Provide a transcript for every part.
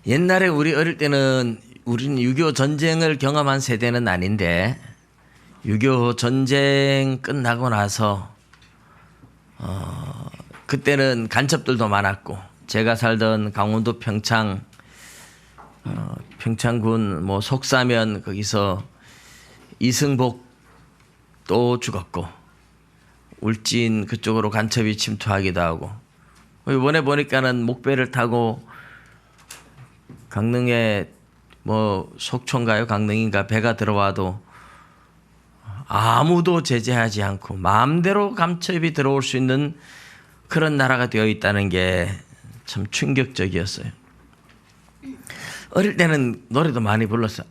옛날에 우리 어릴 때는 우리는 6.25 전쟁을 경험한 세대는 아닌데 6.25 전쟁 끝나고 나서 그때는 간첩들도 많았고 제가 살던 강원도 평창군 뭐 속사면 거기서 이승복 또 죽었고 울진 그쪽으로 간첩이 침투하기도 하고 이번에 보니까는 목배를 타고 강릉에 뭐 속초인가요? 강릉인가 배가 들어와도 아무도 제재하지 않고 마음대로 간첩이 들어올 수 있는 그런 나라가 되어 있다는 게 참 충격적이었어요. 어릴 때는 노래도 많이 불렀어요.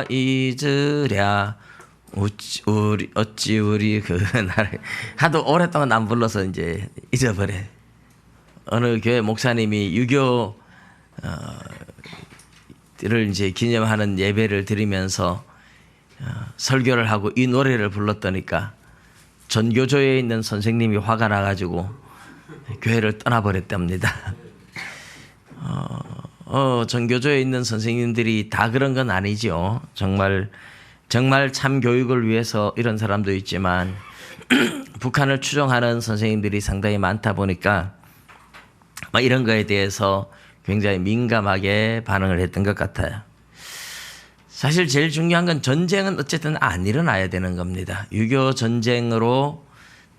잊으랴 어찌 우리 그 나라 하도 오랫동안 안 불러서 이제 잊어버려. 어느 교회 목사님이 6.25를 이제 기념하는 예배를 드리면서 설교를 하고 이 노래를 불렀더니까 전교조에 있는 선생님이 화가 나가지고 교회를 떠나버렸답니다. 전교조에 있는 선생님들이 다 그런 건 아니죠. 정말 참 교육을 위해서 이런 사람도 있지만 북한을 추종하는 선생님들이 상당히 많다 보니까 이런 거에 대해서 굉장히 민감하게 반응을 했던 것 같아요. 사실 제일 중요한 건 전쟁은 어쨌든 안 일어나야 되는 겁니다. 6.25 전쟁으로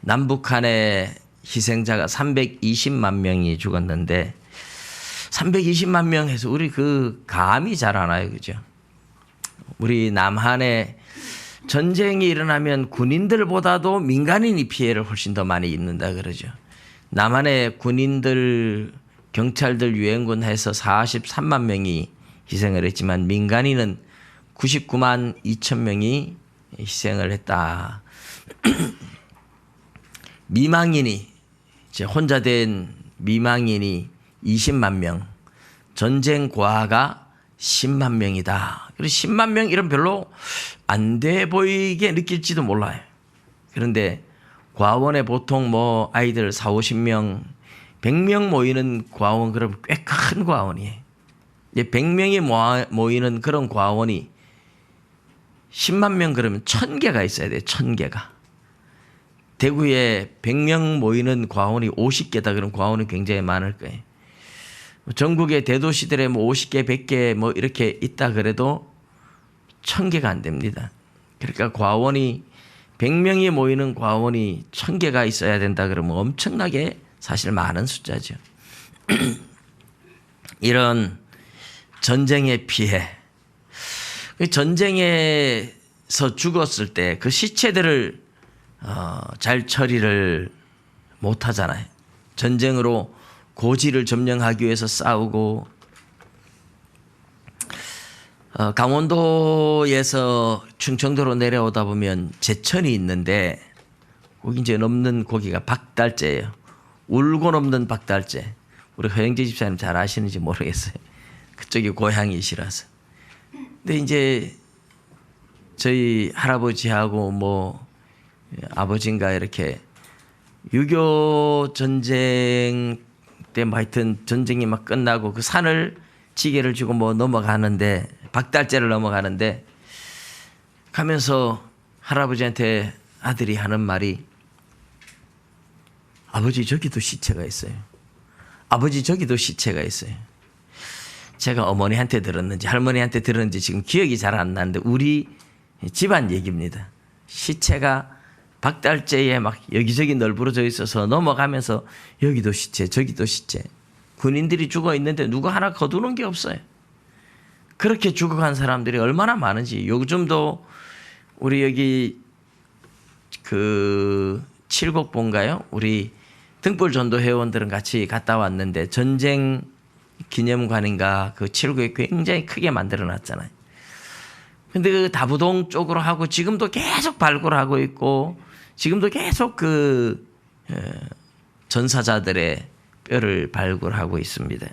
남북한의 희생자가 320만 명이 죽었는데 320만 명 해서 우리 그 감이 잘 안 와요. 그죠? 우리 남한에 전쟁이 일어나면 군인들보다도 민간인이 피해를 훨씬 더 많이 입는다 그러죠. 남한의 군인들, 경찰들, 유엔군 해서 43만 명이 희생을 했지만 민간인은 99만 2천 명이 희생을 했다. 미망인이 이제 혼자 된 미망인이 20만 명, 전쟁 고아가 10만 명이다. 그리고 10만 명 이런 별로 안 돼 보이게 느낄지도 몰라요. 그런데 과원에 보통 뭐 아이들 4, 50명, 100명 모이는 과원 그러면 꽤 큰 과원이에요. 100명이 모이는 그런 과원이 10만 명 그러면 1000개가 있어야 돼요. 1000개가. 대구에 100명 모이는 과원이 50개다. 그럼 과원이 굉장히 많을 거예요. 전국의 대도시들에 뭐 50개, 100개 뭐 이렇게 있다 그래도 1000개가 안 됩니다. 그러니까 과원이 100명이 모이는 과원이 1000개가 있어야 된다 그러면 엄청나게 사실 많은 숫자죠. 이런 전쟁의 피해, 전쟁에서 죽었을 때 그 시체들을 잘 처리를 못 하잖아요. 전쟁으로 고지를 점령하기 위해서 싸우고 강원도에서 충청도로 내려오다 보면 제천이 있는데 거기 이제 넘는 고기가 박달재예요. 울고 넘는 박달재. 우리 허영재 집사님 잘 아시는지 모르겠어요. 그쪽이 고향이시라서. 근데 이제 저희 할아버지하고 뭐 아버지인가 이렇게 6.25 전쟁 때 뭐 하여튼 전쟁이 막 끝나고 그 산을 지게를 쥐고 뭐 넘어가는데 박달재를 넘어가는데 가면서 할아버지한테 아들이 하는 말이 아버지 저기도 시체가 있어요. 아버지 저기도 시체가 있어요. 제가 어머니한테 들었는지 할머니한테 들었는지 지금 기억이 잘 안 나는데 우리 집안 얘기입니다. 시체가 박달재에 막 여기저기 널브러져 있어서 넘어가면서 여기도 시체 저기도 시체. 군인들이 죽어 있는데 누구 하나 거두는 게 없어요. 그렇게 죽어간 사람들이 얼마나 많은지. 요즘도 우리 여기 그 칠곡봉가요? 우리 등불 전도 회원들은 같이 갔다 왔는데 전쟁 기념관인가 그 칠곡에 굉장히 크게 만들어 놨잖아요. 근데 그 다부동 쪽으로 하고 지금도 계속 발굴하고 있고 지금도 계속 그 전사자들의 뼈를 발굴하고 있습니다.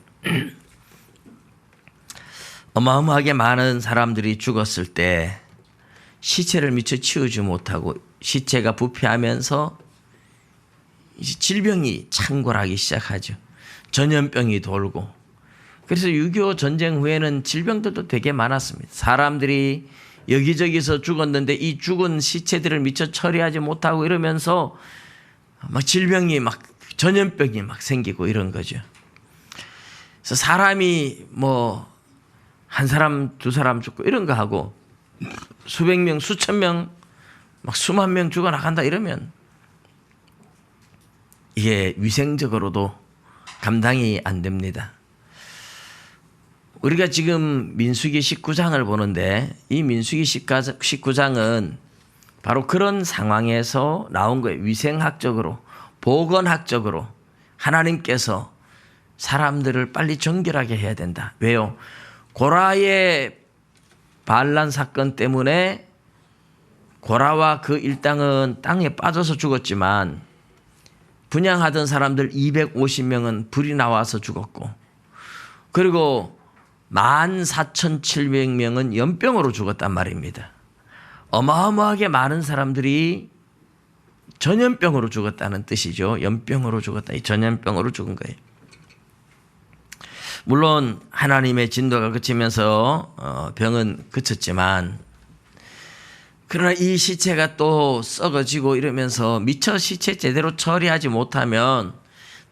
어마어마하게 많은 사람들이 죽었을 때 시체를 미처 치우지 못하고 시체가 부패하면서 질병이 창궐하기 시작하죠. 전염병이 돌고 그래서 6.25 전쟁 후에는 질병들도 되게 많았습니다. 사람들이 여기저기서 죽었는데 이 죽은 시체들을 미처 처리하지 못하고 이러면서 막 질병이 막 전염병이 막 생기고 이런 거죠. 그래서 사람이 뭐 한 사람 두 사람 죽고 이런 거 하고 수백 명 수천 명 막 수만 명 죽어나간다 이러면 이게 위생적으로도 감당이 안 됩니다. 우리가 지금 민수기 19장을 보는데 이 민수기 19장은 바로 그런 상황에서 나온 거예요. 위생학적으로, 보건학적으로 하나님께서 사람들을 빨리 정결하게 해야 된다. 왜요? 고라의 반란 사건 때문에 고라와 그 일당은 땅에 빠져서 죽었지만 분향하던 사람들 250명은 불이 나와서 죽었고, 그리고 14,700명은 연병으로 죽었단 말입니다. 어마어마하게 많은 사람들이 전염병으로 죽었다는 뜻이죠. 연병으로 죽었다. 이 전염병으로 죽은 거예요. 물론 하나님의 진도가 그치면서 병은 그쳤지만, 그러나 이 시체가 또 썩어지고 이러면서 미처 시체 제대로 처리하지 못하면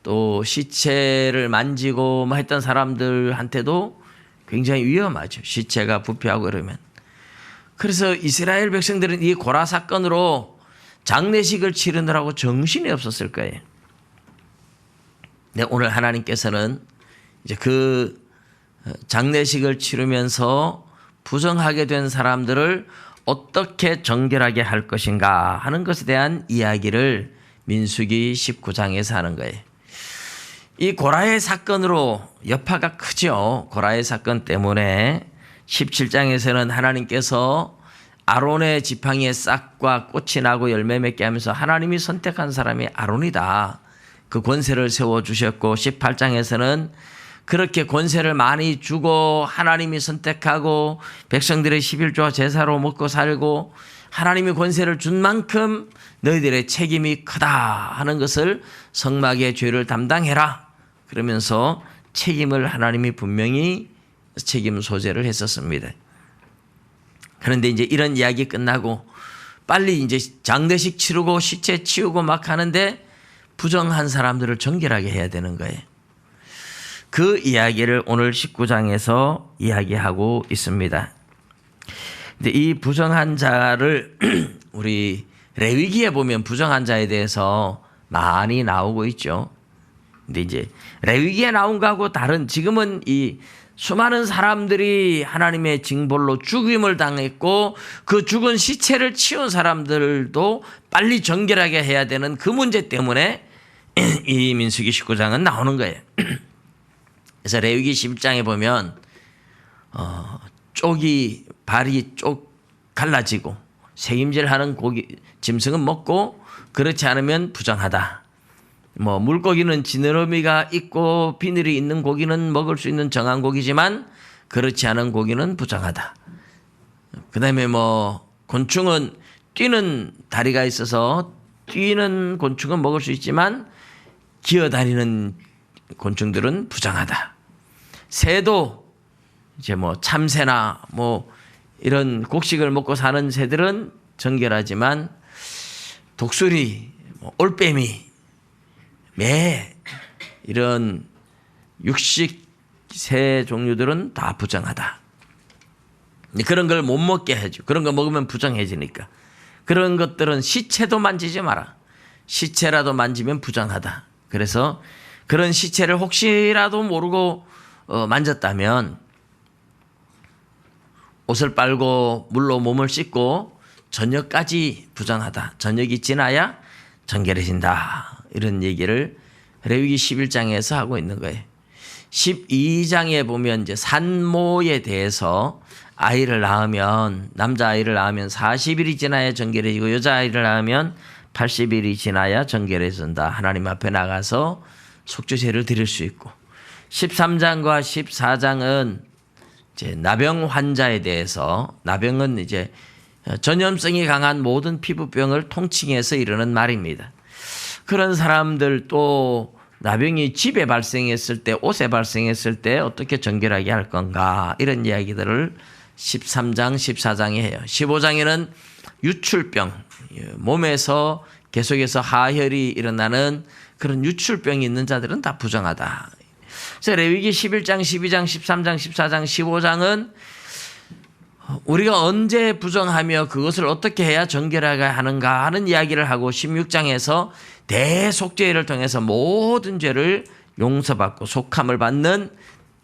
또 시체를 만지고 했던 사람들한테도 굉장히 위험하죠. 시체가 부패하고 이러면. 그래서 이스라엘 백성들은 이 고라 사건으로 장례식을 치르느라고 정신이 없었을 거예요. 근데 오늘 하나님께서는 이제 그 장례식을 치르면서 부정하게 된 사람들을 어떻게 정결하게 할 것인가 하는 것에 대한 이야기를 민수기 19장에서 하는 거예요. 이 고라의 사건으로 여파가 크죠. 고라의 사건 때문에 17장에서는 하나님께서 아론의 지팡이에 싹과 꽃이 나고 열매 맺게 하면서 하나님이 선택한 사람이 아론이다. 그 권세를 세워주셨고, 18장에서는 그렇게 권세를 많이 주고 하나님이 선택하고 백성들의 11조와 제사로 먹고 살고 하나님이 권세를 준 만큼 너희들의 책임이 크다 하는 것을 성막의 죄를 담당해라. 그러면서 책임을 하나님이 분명히 책임 소재를 했었습니다. 그런데 이제 이런 이야기 끝나고 빨리 이제 장례식 치르고 시체 치우고 막 하는데 부정한 사람들을 정결하게 해야 되는 거예요. 그 이야기를 오늘 19장에서 이야기하고 있습니다. 근데 이 부정한 자를 우리 레위기에 보면 부정한 자에 대해서 많이 나오고 있죠. 근데 이제 레위기에 나온 거하고 다른, 지금은 이 수많은 사람들이 하나님의 징벌로 죽임을 당했고 그 죽은 시체를 치운 사람들도 빨리 정결하게 해야 되는 그 문제 때문에 이 민수기 19장은 나오는 거예요. 그래서 레위기 11장에 보면 쪽이 발이 쪽 갈라지고 색임질하는 고기 짐승은 먹고 그렇지 않으면 부정하다. 뭐 물고기는 지느러미가 있고 비늘이 있는 고기는 먹을 수 있는 정한 고기지만 그렇지 않은 고기는 부정하다. 그다음에 뭐 곤충은 뛰는 다리가 있어서 뛰는 곤충은 먹을 수 있지만 기어다니는 곤충들은 부정하다. 새도 이제 뭐 참새나 뭐 이런 곡식을 먹고 사는 새들은 정결하지만 독수리, 뭐 올빼미, 매 이런 육식 새 종류들은 다 부정하다. 그런 걸 못 먹게 해줘. 그런 거 먹으면 부정해지니까. 그런 것들은 시체도 만지지 마라. 시체라도 만지면 부정하다. 그래서 그런 시체를 혹시라도 모르고 만졌다면 옷을 빨고 물로 몸을 씻고 저녁까지 부정하다. 저녁이 지나야 정결해진다. 이런 얘기를 레위기 11장에서 하고 있는 거예요. 12장에 보면 이제 산모에 대해서 아이를 낳으면, 남자아이를 낳으면 40일이 지나야 정결해지고 여자아이를 낳으면 80일이 지나야 정결해진다. 하나님 앞에 나가서 속죄제를 드릴 수 있고, 13장과 14장은 이제 나병 환자에 대해서, 나병은 이제 전염성이 강한 모든 피부병을 통칭해서 이르는 말입니다. 그런 사람들 또 나병이 집에 발생했을 때, 옷에 발생했을 때 어떻게 정결하게 할 건가, 이런 이야기들을 13장, 14장에 해요. 15장에는 유출병, 몸에서 계속해서 하혈이 일어나는 그런 유출병이 있는 자들은 다 부정하다. 그래서 레위기 11장, 12장, 13장, 14장, 15장은 우리가 언제 부정하며 그것을 어떻게 해야 정결하게 하는가 하는 이야기를 하고, 16장에서 대속죄를 통해서 모든 죄를 용서받고 속함을 받는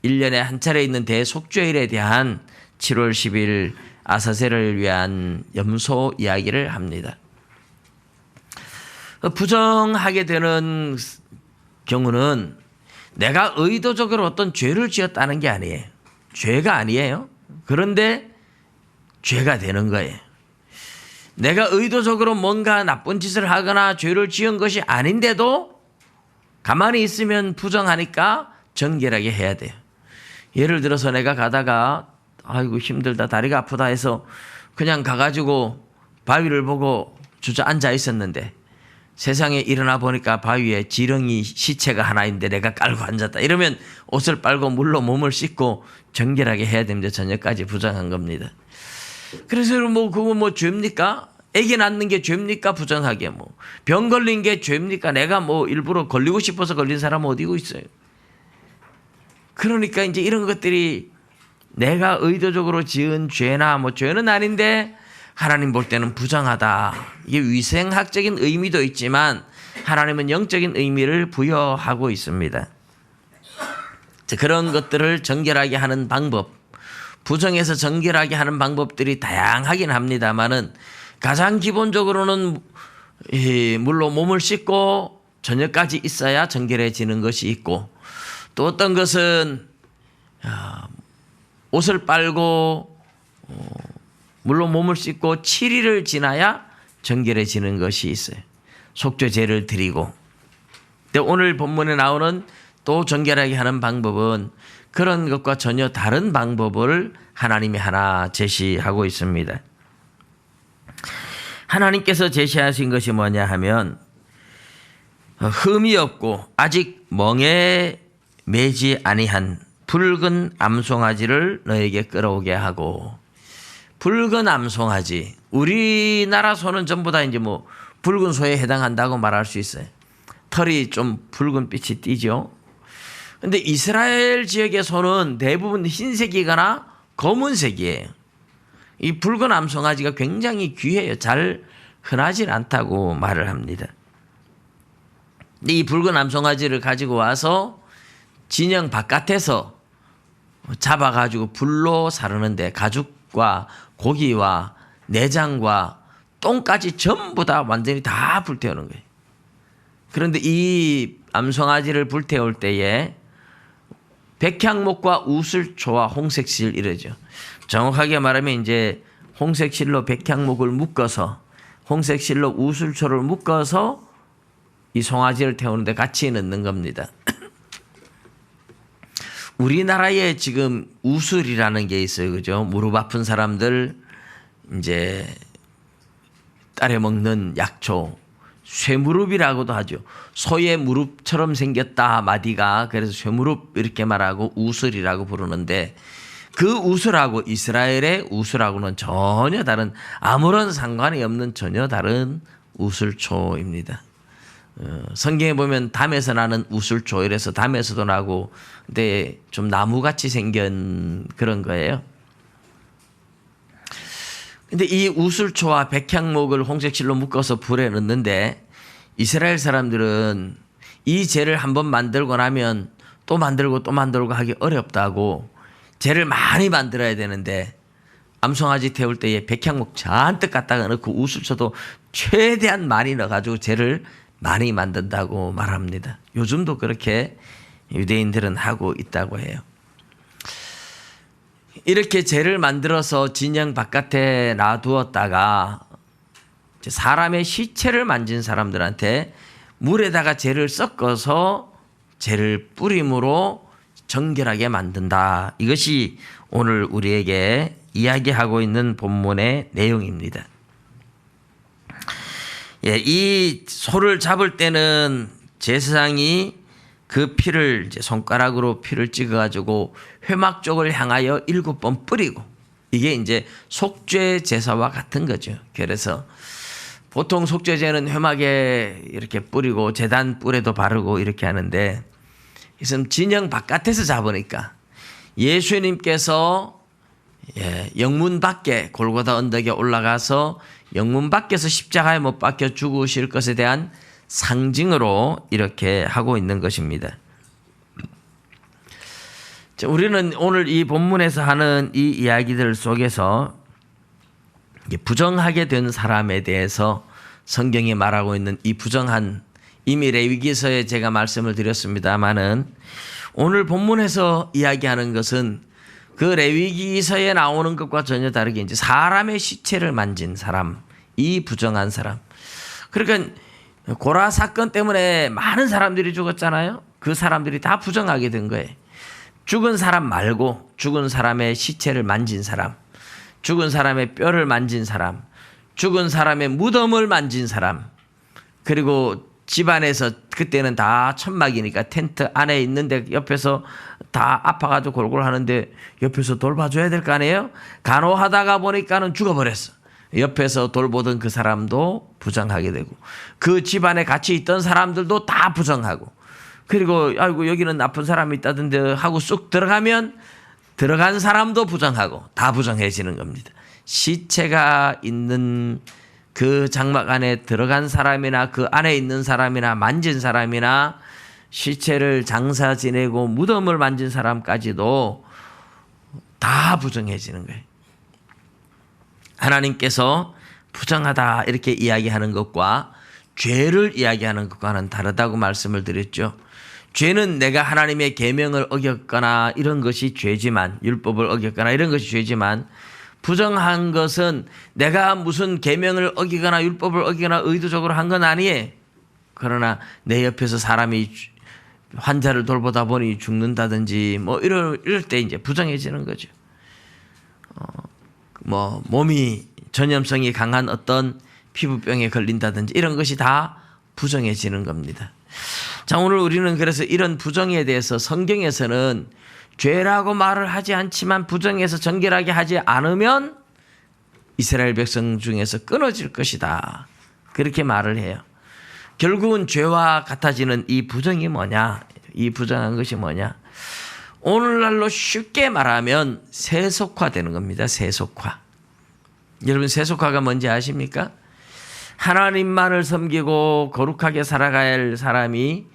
1년에 한 차례 있는 대속죄일에 대한 7월 10일 아사셀을 위한 염소 이야기를 합니다. 부정하게 되는 경우는 내가 의도적으로 어떤 죄를 지었다는 게 아니에요. 죄가 아니에요. 그런데 죄가 되는 거예요. 내가 의도적으로 뭔가 나쁜 짓을 하거나 죄를 지은 것이 아닌데도 가만히 있으면 부정하니까 정결하게 해야 돼요. 예를 들어서 내가 가다가 아이고 힘들다, 다리가 아프다 해서 그냥 가가지고 바위를 보고 주저앉아 있었는데 세상에 일어나 보니까 바위에 지렁이 시체가 하나 있는데 내가 깔고 앉았다. 이러면 옷을 빨고 물로 몸을 씻고 정결하게 해야 됩니다. 저녁까지 부정한 겁니다. 그래서 그거 죄입니까? 애기 낳는 게 죄입니까? 부정하게 병 걸린 게 죄입니까? 내가 일부러 걸리고 싶어서 걸린 사람은 어디고 있어요. 그러니까 이제 이런 것들이 내가 의도적으로 지은 죄나 죄는 아닌데 하나님 볼 때는 부정하다. 이게 위생학적인 의미도 있지만 하나님은 영적인 의미를 부여하고 있습니다. 그런 것들을 정결하게 하는 방법, 부정해서 정결하게 하는 방법들이 다양하긴 합니다만은 가장 기본적으로는 물로 몸을 씻고 저녁까지 있어야 정결해지는 것이 있고, 또 어떤 것은 옷을 빨고 물로 몸을 씻고 7일을 지나야 정결해지는 것이 있어요. 속죄제를 드리고. 근데 오늘 본문에 나오는 또 정결하게 하는 방법은 그런 것과 전혀 다른 방법을 하나님이 하나 제시하고 있습니다. 하나님께서 제시하신 것이 뭐냐 하면 흠이 없고 아직 멍에 매지 아니한 붉은 암송아지를 너에게 끌어오게 하고. 붉은 암송아지, 우리나라 소는 전부 다 이제 붉은 소에 해당한다고 말할 수 있어요. 털이 좀 붉은 빛이 띠죠. 근데 이스라엘 지역의 소는 대부분 흰색이거나 검은색이에요. 이 붉은 암송아지가 굉장히 귀해요. 잘 흔하진 않다고 말을 합니다. 근데 이 붉은 암송아지를 가지고 와서 진영 바깥에서 잡아가지고 불로 사르는데 가죽과 고기와 내장과 똥까지 전부 다 완전히 다 불태우는 거예요. 그런데 이 암송아지를 불태울 때에 백향목과 우슬초와 홍색실 이러죠. 정확하게 말하면 이제 홍색실로 백향목을 묶어서 홍색실로 우슬초를 묶어서 이 송아지를 태우는데 같이 넣는 겁니다. 우리나라에 지금 우슬이라는 게 있어요. 그죠? 무릎 아픈 사람들 이제 따려 먹는 약초, 쇠무릎이라고도 하죠. 소의 무릎처럼 생겼다 마디가, 그래서 쇠무릎 이렇게 말하고 우슬이라고 부르는데, 그 우슬하고 이스라엘의 우슬하고는 전혀 다른, 아무런 상관이 없는 전혀 다른 우슬초입니다. 성경에 보면 담에서 나는 우슬초 이래서 담에서도 나고, 근데 좀 나무같이 생긴 그런 거예요. 근데 이 우슬초와 백향목을 홍색실로 묶어서 불에 넣는데, 이스라엘 사람들은 이 재를 한번 만들고 나면 또 만들고 또 만들고 하기 어렵다고 재를 많이 만들어야 되는데, 암송아지 태울 때에 백향목 잔뜩 갖다가 넣고 우슬초도 최대한 많이 넣어가지고 재를 많이 만든다고 말합니다. 요즘도 그렇게 유대인들은 하고 있다고 해요. 이렇게 재를 만들어서 진영 바깥에 놔두었다가 사람의 시체를 만진 사람들한테 물에다가 재를 섞어서 재를 뿌림으로 정결하게 만든다. 이것이 오늘 우리에게 이야기하고 있는 본문의 내용입니다. 이 소를 잡을 때는 제사장이 그 피를 이제 손가락으로 피를 찍어가지고 회막 쪽을 향하여 7번 뿌리고, 이게 이제 속죄 제사와 같은 거죠. 그래서 보통 속죄제는 회막에 이렇게 뿌리고 제단 뿔에도 바르고 이렇게 하는데, 지금 진영 바깥에서 잡으니까 예수님께서 영문 밖에 골고다 언덕에 올라가서 영문 밖에서 십자가에 못 박혀 죽으실 것에 대한 상징으로 이렇게 하고 있는 것입니다. 우리는 오늘 이 본문에서 하는 이 이야기들 속에서 부정하게 된 사람에 대해서 성경이 말하고 있는 이 부정한, 이미 레위기서에 제가 말씀을 드렸습니다마는 오늘 본문에서 이야기하는 것은 그 레위기서에 나오는 것과 전혀 다르게 이제 사람의 시체를 만진 사람, 이 부정한 사람. 그러니까 고라 사건 때문에 많은 사람들이 죽었잖아요. 그 사람들이 다 부정하게 된 거예요. 죽은 사람 말고 죽은 사람의 시체를 만진 사람, 죽은 사람의 뼈를 만진 사람, 죽은 사람의 무덤을 만진 사람, 그리고 집안에서 그때는 다 천막이니까 텐트 안에 있는데 옆에서 다 아파가지고 골골 하는데 옆에서 돌봐줘야 될 거 아니에요? 간호하다가 보니까는 죽어버렸어. 옆에서 돌보던 그 사람도 부정하게 되고, 그 집안에 같이 있던 사람들도 다 부정하고, 그리고 아이고 여기는 나쁜 사람이 있다던데 하고 쑥 들어가면 들어간 사람도 부정하고 다 부정해지는 겁니다. 시체가 있는 그 장막 안에 들어간 사람이나 그 안에 있는 사람이나 만진 사람이나 시체를 장사 지내고 무덤을 만진 사람까지도 다 부정해지는 거예요. 하나님께서 부정하다 이렇게 이야기하는 것과 죄를 이야기하는 것과는 다르다고 말씀을 드렸죠. 죄는 내가 하나님의 계명을 어겼거나 이런 것이 죄지만, 율법을 어겼거나 이런 것이 죄지만, 부정한 것은 내가 무슨 계명을 어기거나 율법을 어기거나 의도적으로 한 건 아니에요. 그러나 내 옆에서 사람이 환자를 돌보다 보니 죽는다든지 뭐 이럴 때 이제 부정해지는 거죠. 뭐 몸이 전염성이 강한 어떤 피부병에 걸린다든지 이런 것이 다 부정해지는 겁니다. 자, 오늘 우리는 그래서 이런 부정에 대해서 성경에서는 죄라고 말을 하지 않지만 부정해서 정결하게 하지 않으면 이스라엘 백성 중에서 끊어질 것이다, 그렇게 말을 해요. 결국은 죄와 같아지는 이 부정이 뭐냐, 이 부정한 것이 뭐냐, 오늘날로 쉽게 말하면 세속화되는 겁니다. 세속화. 여러분, 세속화가 뭔지 아십니까? 하나님만을 섬기고 거룩하게 살아가야 할 사람이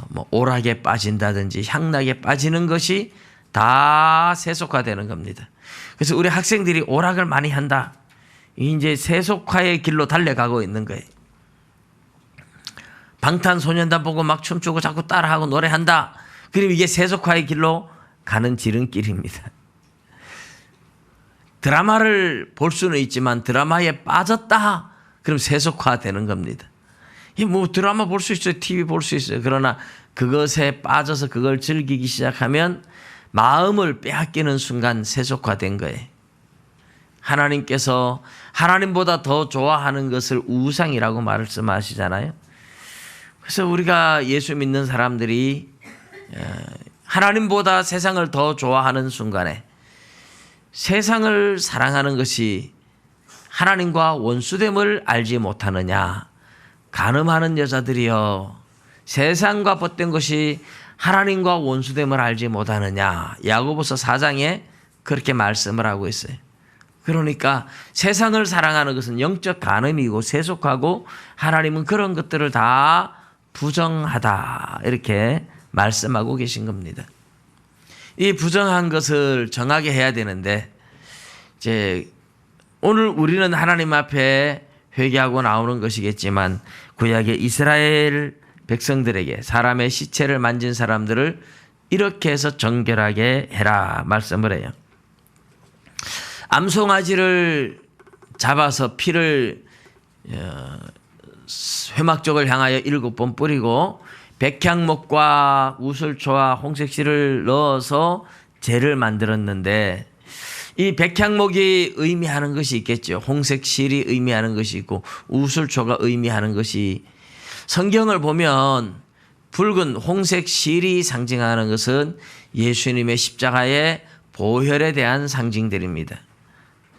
뭐 오락에 빠진다든지 향락에 빠지는 것이 다 세속화되는 겁니다. 그래서 우리 학생들이 오락을 많이 한다, 이제 세속화의 길로 달려가고 있는 거예요. 방탄소년단 보고 막 춤추고 자꾸 따라하고 노래한다, 그럼 이게 세속화의 길로 가는 지름길입니다. 드라마를 볼 수는 있지만 드라마에 빠졌다, 그럼 세속화되는 겁니다. 뭐 드라마 볼 수 있어요, TV 볼 수 있어요. 그러나 그것에 빠져서 그걸 즐기기 시작하면 마음을 빼앗기는 순간 세속화된 거예요. 하나님께서 하나님보다 더 좋아하는 것을 우상이라고 말씀하시잖아요. 그래서 우리가 예수 믿는 사람들이 하나님보다 세상을 더 좋아하는 순간에 세상을 사랑하는 것이 하나님과 원수됨을 알지 못하느냐, 간음하는 여자들이여 세상과 벗된 것이 하나님과 원수됨을 알지 못하느냐, 야고보서 4장에 그렇게 말씀을 하고 있어요. 그러니까 세상을 사랑하는 것은 영적 간음이고 세속하고 하나님은 그런 것들을 다 부정하다, 이렇게 말씀하고 계신 겁니다. 이 부정한 것을 정하게 해야 되는데, 이제 오늘 우리는 하나님 앞에 회개하고 나오는 것이겠지만 구약의 이스라엘 백성들에게 사람의 시체를 만진 사람들을 이렇게 해서 정결하게 해라 말씀을 해요. 암송아지를 잡아서 피를 회막 쪽을 향하여 7번 뿌리고 백향목과 우슬초와 홍색실을 넣어서 제를 만들었는데, 이 백향목이 의미하는 것이 있겠죠. 홍색실이 의미하는 것이 있고 우슬초가 의미하는 것이, 성경을 보면 붉은 홍색 실이 상징하는 것은 예수님의 십자가의 보혈에 대한 상징들입니다.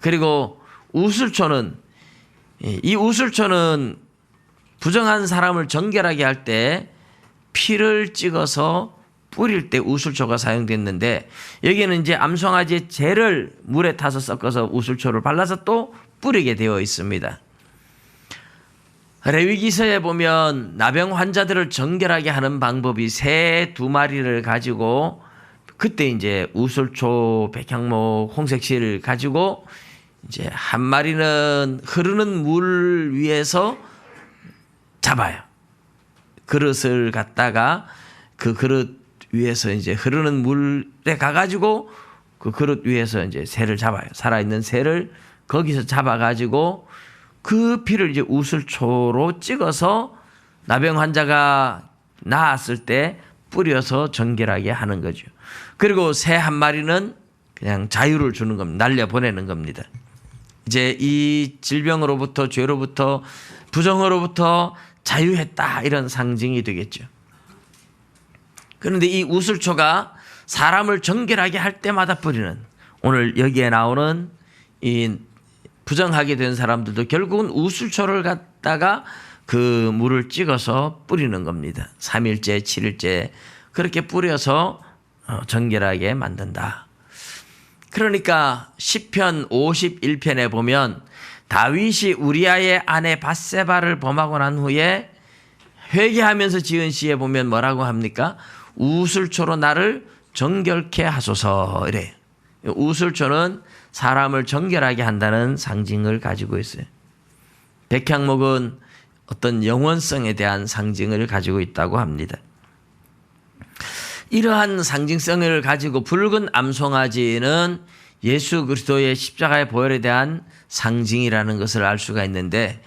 그리고 우슬초는, 이 우슬초는 부정한 사람을 정결하게 할 때 피를 찍어서 뿌릴 때 우슬초가 사용됐는데, 여기는 이제 암송아지의 젤을 물에 타서 섞어서 우슬초를 발라서 또 뿌리게 되어 있습니다. 레위기서에 보면 나병 환자들을 정결하게 하는 방법이 새 2마리를 가지고, 그때 이제 우슬초, 백향목, 홍색실 가지고 이제 한 마리는 흐르는 물 위에서 잡아요. 그릇을 갖다가 그 그릇 위에서 이제 흐르는 물에 가가지고 그 그릇 위에서 이제 새를 잡아요. 살아있는 새를 거기서 잡아가지고 그 피를 이제 우슬초로 찍어서 나병 환자가 나았을 때 뿌려서 정결하게 하는 거죠. 그리고 새 한 마리는 그냥 자유를 주는 겁니다. 날려보내는 겁니다. 이제 이 질병으로부터, 죄로부터, 부정으로부터 자유했다, 이런 상징이 되겠죠. 그런데 이 우슬초가 사람을 정결하게 할 때마다 뿌리는, 오늘 여기에 나오는 이 부정하게 된 사람들도 결국은 우슬초를 갖다가 그 물을 찍어서 뿌리는 겁니다. 3일째, 7일째 그렇게 뿌려서 정결하게 만든다. 그러니까 시편 51편에 보면 다윗이 우리아의 아내 밧세바를 범하고 난 후에 회개하면서 지은 시에 보면 뭐라고 합니까? 우슬초로 나를 정결케 하소서, 이래요. 우슬초는 사람을 정결하게 한다는 상징을 가지고 있어요. 백향목은 어떤 영원성에 대한 상징을 가지고 있다고 합니다. 이러한 상징성을 가지고 붉은 암송아지는 예수 그리스도의 십자가의 보혈에 대한 상징이라는 것을 알 수가 있는데,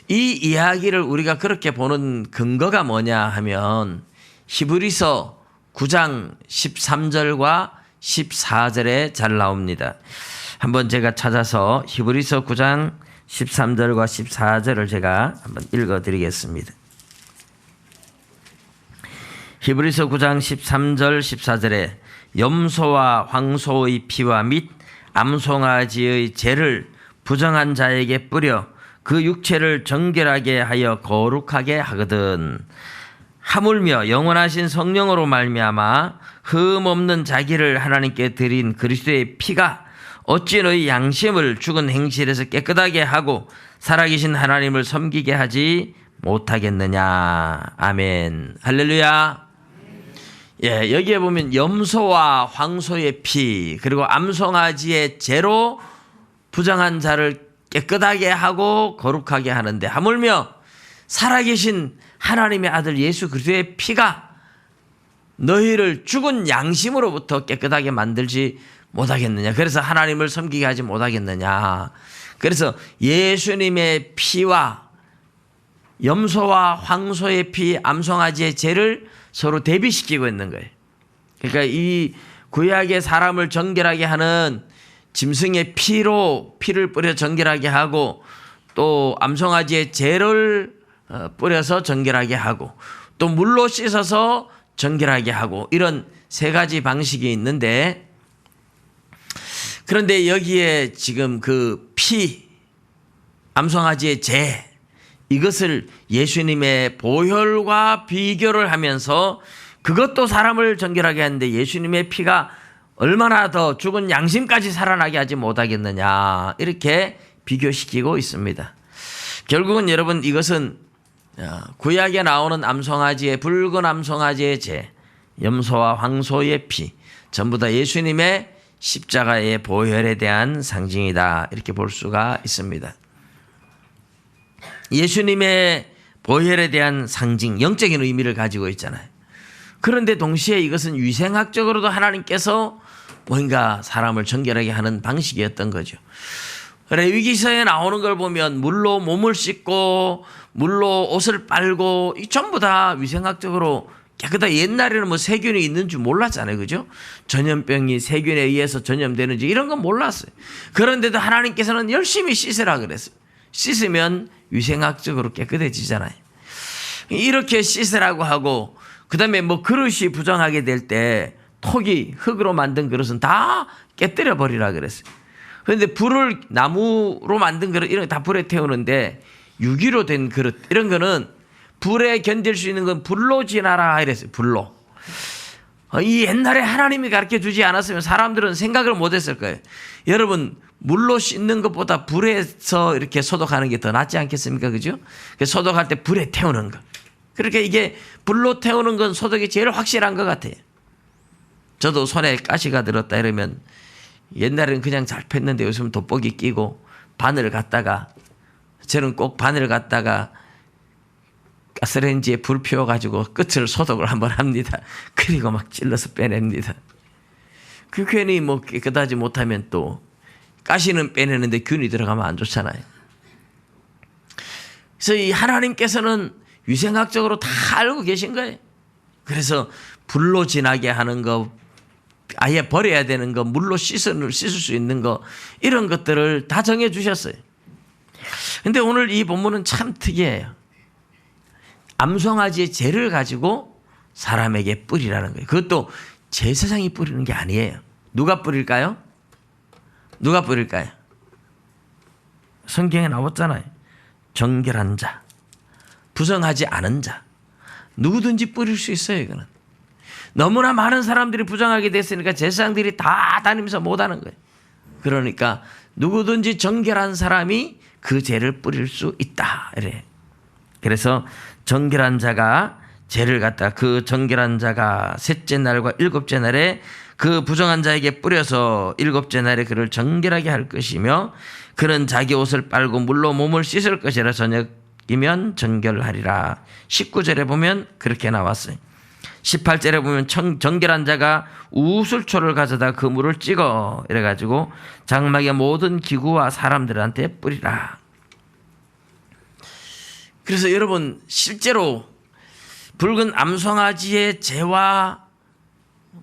이 이야기를 우리가 그렇게 보는 근거가 뭐냐 하면 히브리서 9장 13절과 14절에 잘 나옵니다. 한번 제가 찾아서 히브리서 9장 13절과 14절을 제가 한번 읽어드리겠습니다. 히브리서 9장 13절 14절에 염소와 황소의 피와 및 암송아지의 젤을 부정한 자에게 뿌려 그 육체를 정결하게 하여 거룩하게 하거든. 하물며 영원하신 성령으로 말미암아 흠 없는 자기를 하나님께 드린 그리스도의 피가 어찌 너희 양심을 죽은 행실에서 깨끗하게 하고 살아계신 하나님을 섬기게 하지 못하겠느냐. 아멘. 할렐루야. 예, 여기에 보면 염소와 황소의 피, 그리고 암송아지의 제로 부정한 자를 깨끗하게 하고 거룩하게 하는데, 하물며 살아계신 하나님의 아들 예수 그리스도의 피가 너희를 죽은 양심으로부터 깨끗하게 만들지 못하겠느냐. 그래서 하나님을 섬기게 하지 못하겠느냐. 그래서 예수님의 피와 염소와 황소의 피, 암송아지의 죄를 서로 대비시키고 있는 거예요. 그러니까 이 구약의 사람을 정결하게 하는 짐승의 피를 뿌려 정결하게 하고, 또 암송아지의 죄를 뿌려서 정결하게 하고, 또 물로 씻어서 정결하게 하고, 이런 세 가지 방식이 있는데, 그런데 여기에 지금 그 피, 암송아지의 죄, 이것을 예수님의 보혈과 비교를 하면서 그것도 사람을 정결하게 하는데 예수님의 피가 얼마나 더 죽은 양심까지 살아나게 하지 못하겠느냐, 이렇게 비교시키고 있습니다. 결국은 여러분, 이것은 구약에 나오는 암송아지의, 붉은 암송아지의 제, 염소와 황소의 피, 전부 다 예수님의 십자가의 보혈에 대한 상징이다, 이렇게 볼 수가 있습니다. 예수님의 보혈에 대한 상징, 영적인 의미를 가지고 있잖아요. 그런데 동시에 이것은 위생학적으로도 하나님께서 뭔가 사람을 정결하게 하는 방식이었던 거죠. 레위기서에 나오는 걸 보면 물로 몸을 씻고 물로 옷을 빨고, 이 전부 다 위생학적으로 깨끗하게, 옛날에는 뭐 세균이 있는 줄 몰랐잖아요. 그죠? 전염병이 세균에 의해서 전염되는지 이런 건 몰랐어요. 그런데도 하나님께서는 열심히 씻으라 그랬어요. 씻으면 위생학적으로 깨끗해지잖아요. 이렇게 씻으라고 하고, 그다음에 뭐 그릇이 부정하게 될 때 톡이 흙으로 만든 그릇은 다 깨뜨려 버리라 그랬어요. 그런데 불을 나무로 만든 그릇 이런 거 다 불에 태우는데 유기로 된 그릇 이런 거는 불에 견딜 수 있는 건 불로 지나라 이랬어요. 불로. 이 옛날에 하나님이 가르쳐 주지 않았으면 사람들은 생각을 못 했을 거예요. 여러분 물로 씻는 것보다 불에서 이렇게 소독하는 게 더 낫지 않겠습니까? 그죠? 소독할 때 불에 태우는 거. 그러니까 이게 불로 태우는 건 소독이 제일 확실한 것 같아요. 저도 손에 가시가 들었다 이러면 옛날에는 그냥 잘 폈는데 요즘은 돋보기 끼고 바늘 갖다가 저는 꼭 바늘 갖다가 가스레인지에 불 피워가지고 끝을 소독을 한번 합니다. 그리고 막 찔러서 빼냅니다. 그 괜히 뭐 깨끗하지 못하면 또 가시는 빼내는데 균이 들어가면 안 좋잖아요. 그래서 이 하나님께서는 위생학적으로 다 알고 계신 거예요. 그래서 불로 지나게 하는 거, 아예 버려야 되는 거, 물로 씻을 수 있는 거 이런 것들을 다 정해 주셨어요. 근데 오늘 이 본문은 참 특이해요. 암송아지의 재를 가지고 사람에게 뿌리라는 거예요. 그것도 제사장이 뿌리는 게 아니에요. 누가 뿌릴까요? 누가 뿌릴까요? 성경에 나왔잖아요. 정결한 자, 부정하지 않은 자, 누구든지 뿌릴 수 있어요. 이거는 너무나 많은 사람들이 부정하게 됐으니까 제사장들이 다 다니면서 못하는 거예요. 그러니까 누구든지 정결한 사람이 그 죄를 뿌릴 수 있다. 이래. 그래서 정결한 자가 죄를 갖다 그 정결한 자가 셋째 날과 일곱째 날에 그 부정한 자에게 뿌려서 일곱째 날에 그를 정결하게 할 것이며 그는 자기 옷을 빨고 물로 몸을 씻을 것이라 저녁이면 정결하리라. 19절에 보면 그렇게 나왔어요. 18절에 보면 정결한 자가 우슬초를 가져다 그 물을 찍어 이래가지고 장막의 모든 기구와 사람들한테 뿌리라. 그래서 여러분 실제로 붉은 암송아지의 재와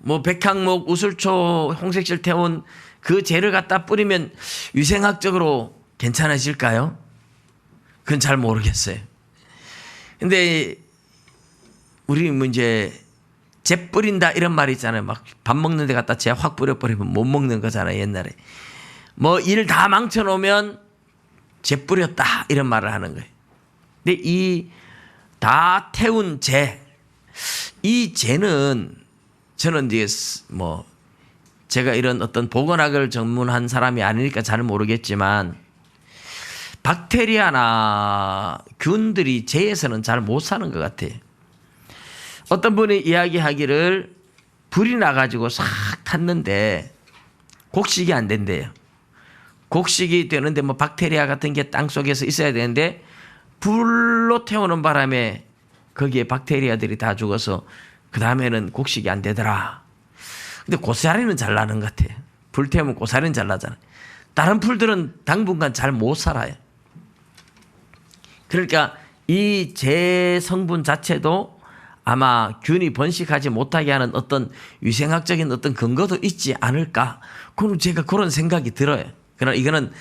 뭐 백향목, 우슬초, 홍색실 태운 그 재를 갖다 뿌리면 위생학적으로 괜찮아질까요? 그건 잘 모르겠어요. 근데 우리 뭐 이제 재 뿌린다 이런 말이 있잖아요. 막 밥 먹는 데 갖다 재 확 뿌려버리면 못 먹는 거잖아요. 옛날에. 뭐 일 다 망쳐놓으면 재 뿌렸다 이런 말을 하는 거예요. 근데 이 다 태운 재, 이 재는 저는 이제 뭐 제가 이런 어떤 보건학을 전문한 사람이 아니니까 잘 모르겠지만 박테리아나 균들이 재에서는 잘 못 사는 것 같아요. 어떤 분이 이야기하기를 불이 나가지고 싹 탔는데 곡식이 안 된대요. 곡식이 되는데 뭐 박테리아 같은 게 땅 속에서 있어야 되는데 불로 태우는 바람에 거기에 박테리아들이 다 죽어서 그 다음에는 곡식이 안 되더라. 근데 고사리는 잘 나는 것 같아요. 불 태우면 고사리는 잘 나잖아요. 다른 풀들은 당분간 잘 못 살아요. 그러니까 이 재 성분 자체도 아마 균이 번식하지 못하게 하는 어떤 위생학적인 어떤 근거도 있지 않을까. 그건 제가 그런 생각이 들어요. 그러나 이거는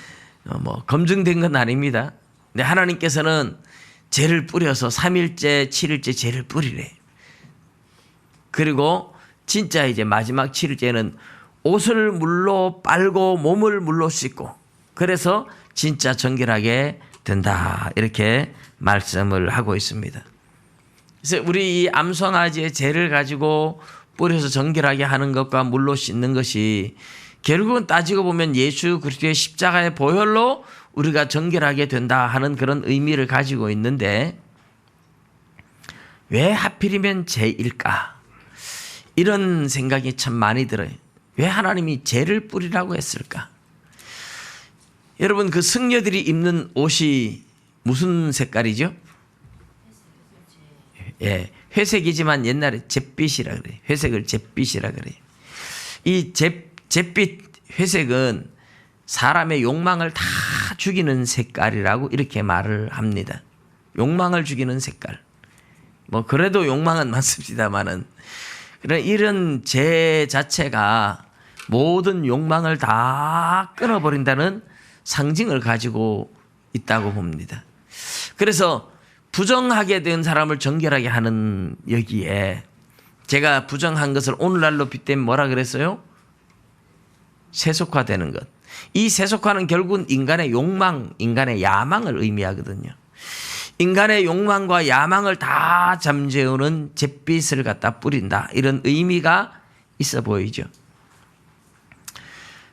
뭐 검증된 건 아닙니다. 근데 하나님께서는 재를 뿌려서 3일째, 7일째 재를 뿌리래. 그리고 진짜 이제 마지막 7일째는 옷을 물로 빨고 몸을 물로 씻고 그래서 진짜 정결하게 된다. 이렇게 말씀을 하고 있습니다. 그래서 우리 이 암송아지의 재를 가지고 뿌려서 정결하게 하는 것과 물로 씻는 것이 결국은 따지고 보면 예수 그리스도의 십자가의 보혈로 우리가 정결하게 된다 하는 그런 의미를 가지고 있는데 왜 하필이면 재일까? 이런 생각이 참 많이 들어요. 왜 하나님이 재를 뿌리라고 했을까? 여러분 그 승려들이 입는 옷이 무슨 색깔이죠? 예, 회색이지만 옛날에 잿빛이라 그래요. 회색을 잿빛이라 그래요. 이 잿빛 회색은 사람의 욕망을 다 죽이는 색깔이라고 이렇게 말을 합니다. 욕망을 죽이는 색깔. 뭐 그래도 욕망은 많습니다만은 이런 재 자체가 모든 욕망을 다 끊어버린다는 상징을 가지고 있다고 봅니다. 그래서 부정하게 된 사람을 정결하게 하는 여기에 제가 부정한 것을 오늘날로 빗대면 뭐라 그랬어요? 세속화되는 것. 이 세속화는 결국은 인간의 욕망, 인간의 야망을 의미하거든요. 인간의 욕망과 야망을 다 잠재우는 잿빛을 갖다 뿌린다. 이런 의미가 있어 보이죠.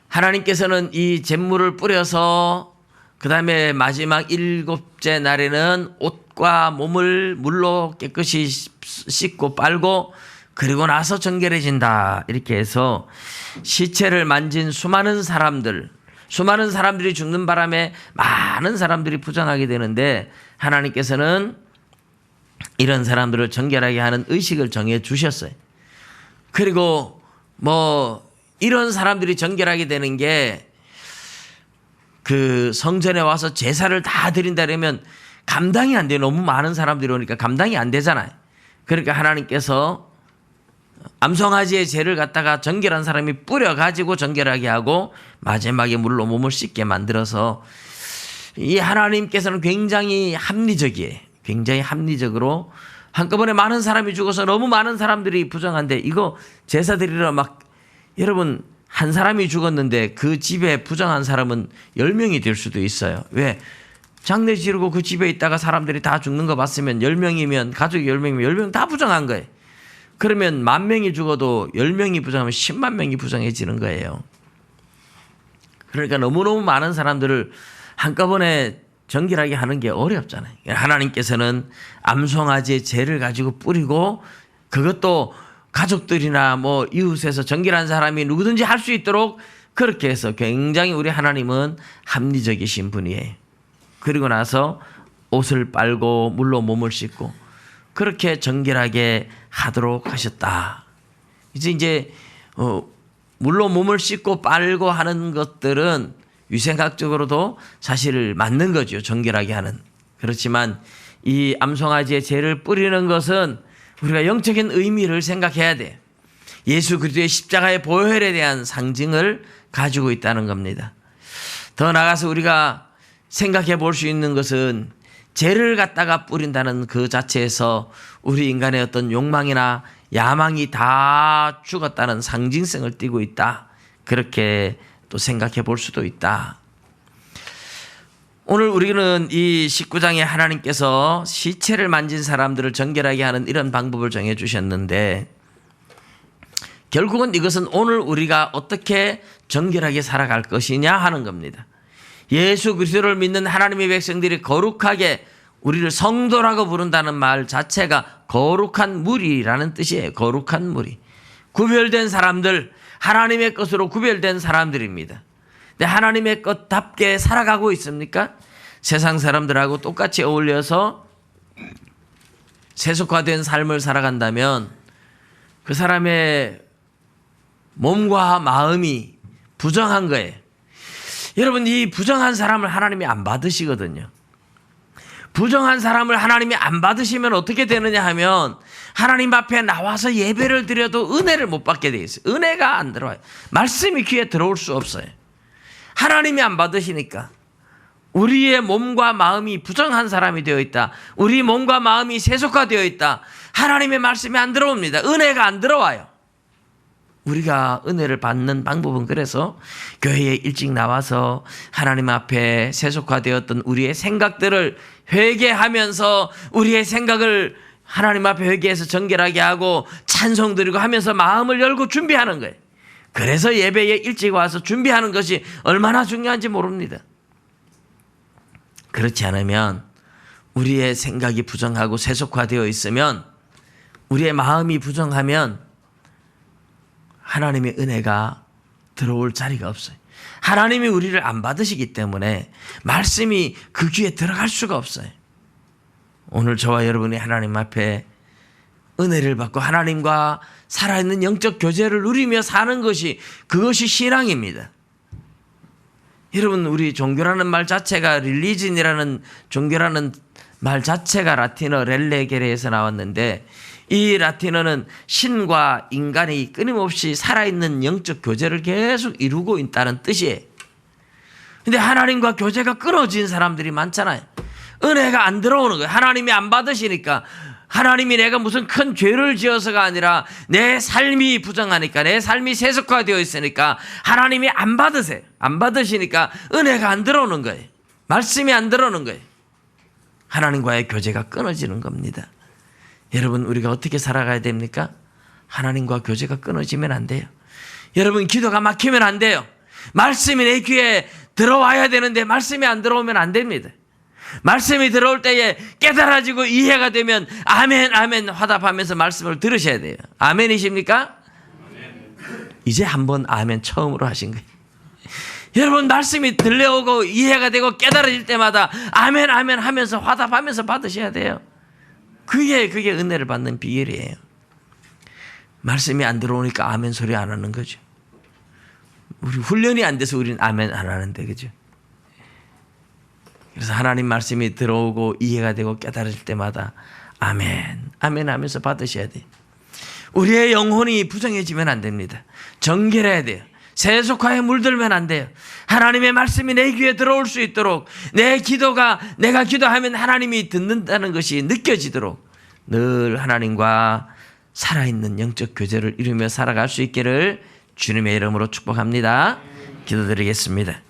하나님께서는 이 잿물을 뿌려서 그 다음에 마지막 7째 날에는 옷과 몸을 물로 깨끗이 씻고 빨고 그리고 나서 정결해진다. 이렇게 해서 시체를 만진 수많은 사람들이 죽는 바람에 많은 사람들이 부정하게 되는데 하나님께서는 이런 사람들을 정결하게 하는 의식을 정해 주셨어요. 그리고 이런 사람들이 정결하게 되는 게 그 성전에 와서 제사를 다 드린다면 감당이 안 돼요. 너무 많은 사람들이 오니까 감당이 안 되잖아요. 그러니까 하나님께서 암송아지의 죄를 갖다가 정결한 사람이 뿌려가지고 정결하게 하고 마지막에 물로 몸을 씻게 만들어서 이 하나님께서는 굉장히 합리적이에요. 굉장히 합리적으로 한꺼번에 많은 사람이 죽어서 너무 많은 사람들이 부정한데 이거 제사 드리러 여러분 한 사람이 죽었는데 그 집에 부정한 사람은 10명이 될 수도 있어요. 왜? 장례 지르고 그 집에 있다가 사람들이 다 죽는 거 봤으면 10명이면 가족이 10명이면 10명 다 부정한 거예요. 그러면 10,000명이 죽어도 10명이 부정하면 10만 명이 부정해지는 거예요. 그러니까 너무너무 많은 사람들을 한꺼번에 정결하게 하는 게 어렵잖아요. 하나님께서는 암송아지의 죄를 가지고 뿌리고 그것도 가족들이나 이웃에서 정결한 사람이 누구든지 할 수 있도록 그렇게 해서 굉장히 우리 하나님은 합리적이신 분이에요. 그리고 나서 옷을 빨고 물로 몸을 씻고 그렇게 정결하게 하도록 하셨다. 이제 물로 몸을 씻고 빨고 하는 것들은 위생학적으로도 사실 맞는 거죠. 정결하게 하는. 그렇지만 이 암송아지의 죄를 뿌리는 것은 우리가 영적인 의미를 생각해야 돼. 예수 그리스도의 십자가의 보혈에 대한 상징을 가지고 있다는 겁니다. 더 나아가서 우리가 생각해 볼 수 있는 것은 죄를 갖다가 뿌린다는 그 자체에서 우리 인간의 어떤 욕망이나 야망이 다 죽었다는 상징성을 띠고 있다. 그렇게 또 생각해 볼 수도 있다. 오늘 우리는 이 19장에 하나님께서 시체를 만진 사람들을 정결하게 하는 이런 방법을 정해 주셨는데 결국은 이것은 오늘 우리가 어떻게 정결하게 살아갈 것이냐 하는 겁니다. 예수 그리스도를 믿는 하나님의 백성들이 거룩하게 우리를 성도라고 부른다는 말 자체가 거룩한 무리라는 뜻이에요. 거룩한 무리. 구별된 사람들, 하나님의 것으로 구별된 사람들입니다. 근데 하나님의 것답게 살아가고 있습니까? 세상 사람들하고 똑같이 어울려서 세속화된 삶을 살아간다면 그 사람의 몸과 마음이 부정한 거예요. 여러분, 이 부정한 사람을 하나님이 안 받으시거든요. 부정한 사람을 하나님이 안 받으시면 어떻게 되느냐 하면 하나님 앞에 나와서 예배를 드려도 은혜를 못 받게 돼 있어요. 은혜가 안 들어와요. 말씀이 귀에 들어올 수 없어요. 하나님이 안 받으시니까 우리의 몸과 마음이 부정한 사람이 되어 있다. 우리 몸과 마음이 세속화되어 있다. 하나님의 말씀이 안 들어옵니다. 은혜가 안 들어와요. 우리가 은혜를 받는 방법은 그래서 교회에 일찍 나와서 하나님 앞에 세속화되었던 우리의 생각들을 회개하면서 우리의 생각을 하나님 앞에 회개해서 정결하게 하고 찬송 드리고 하면서 마음을 열고 준비하는 거예요. 그래서 예배에 일찍 와서 준비하는 것이 얼마나 중요한지 모릅니다. 그렇지 않으면 우리의 생각이 부정하고 세속화되어 있으면 우리의 마음이 부정하면 하나님의 은혜가 들어올 자리가 없어요. 하나님이 우리를 안 받으시기 때문에 말씀이 그 귀에 들어갈 수가 없어요. 오늘 저와 여러분이 하나님 앞에 은혜를 받고 하나님과 살아있는 영적 교제를 누리며 사는 것이 그것이 신앙입니다. 여러분, 우리 종교라는 말 자체가 릴리진이라는 종교라는 말 자체가 라틴어 렐레게레에서 나왔는데 이 라틴어는 신과 인간이 끊임없이 살아있는 영적 교제를 계속 이루고 있다는 뜻이에요. 근데 하나님과 교제가 끊어진 사람들이 많잖아요. 은혜가 안 들어오는 거예요. 하나님이 안 받으시니까 하나님이 내가 무슨 큰 죄를 지어서가 아니라 내 삶이 부정하니까, 내 삶이 세속화되어 있으니까 하나님이 안 받으세요. 안 받으시니까 은혜가 안 들어오는 거예요. 말씀이 안 들어오는 거예요. 하나님과의 교제가 끊어지는 겁니다. 여러분, 우리가 어떻게 살아가야 됩니까? 하나님과 교제가 끊어지면 안 돼요. 여러분, 기도가 막히면 안 돼요. 말씀이 내 귀에 들어와야 되는데 말씀이 안 들어오면 안 됩니다. 말씀이 들어올 때에 깨달아지고 이해가 되면 아멘 아멘 화답하면서 말씀을 들으셔야 돼요. 아멘이십니까? 아멘. 이제 한번 아멘 처음으로 하신 거예요. 여러분, 말씀이 들려오고 이해가 되고 깨달아질 때마다 아멘 아멘 하면서 화답하면서 받으셔야 돼요. 그게 은혜를 받는 비결이에요. 말씀이 안 들어오니까 아멘 소리 안 하는 거죠. 우리 훈련이 안 돼서 우리는 아멘 안 하는데, 그죠? 그래서 하나님 말씀이 들어오고 이해가 되고 깨달을 때마다 아멘, 아멘 하면서 받으셔야 돼요. 우리의 영혼이 부정해지면 안 됩니다. 정결해야 돼요. 세속화에 물들면 안 돼요. 하나님의 말씀이 내 귀에 들어올 수 있도록, 내 기도가 내가 기도하면 하나님이 듣는다는 것이 느껴지도록 늘 하나님과 살아있는 영적 교제를 이루며 살아갈 수 있기를 주님의 이름으로 축복합니다. 기도드리겠습니다.